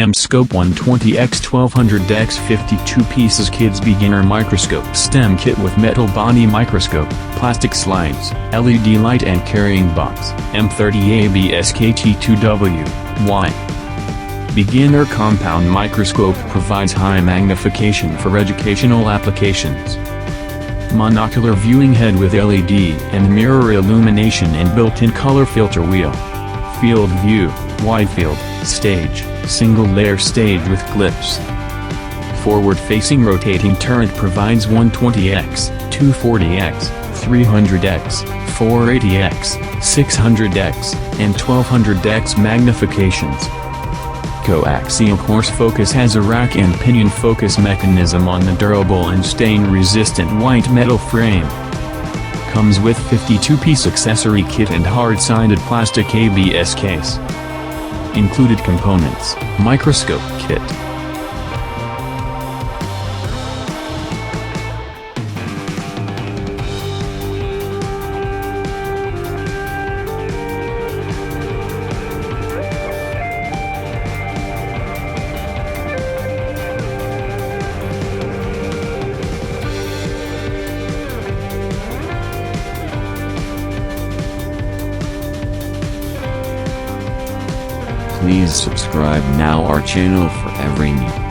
AmScope 120x1200x 52 pieces Kids Beginner Microscope STEM Kit with Metal Body Microscope, plastic slides, LED light and carrying box, M30 ABSKT2W, Y. Beginner Compound Microscope provides high magnification for educational applications. Monocular viewing head with LED and mirror illumination and built-in color filter wheel. Field view, wide field, stage, single layer stage with clips. Forward-facing rotating turret provides 120x, 240x, 300x, 480x, 600x, and 1200x magnifications. Coaxial coarse focus has a rack and pinion focus mechanism on the durable and stain-resistant white metal frame. Comes with 52-piece accessory kit and hard-sided plastic ABS case. Included components: microscope kit. Please subscribe now our channel for every new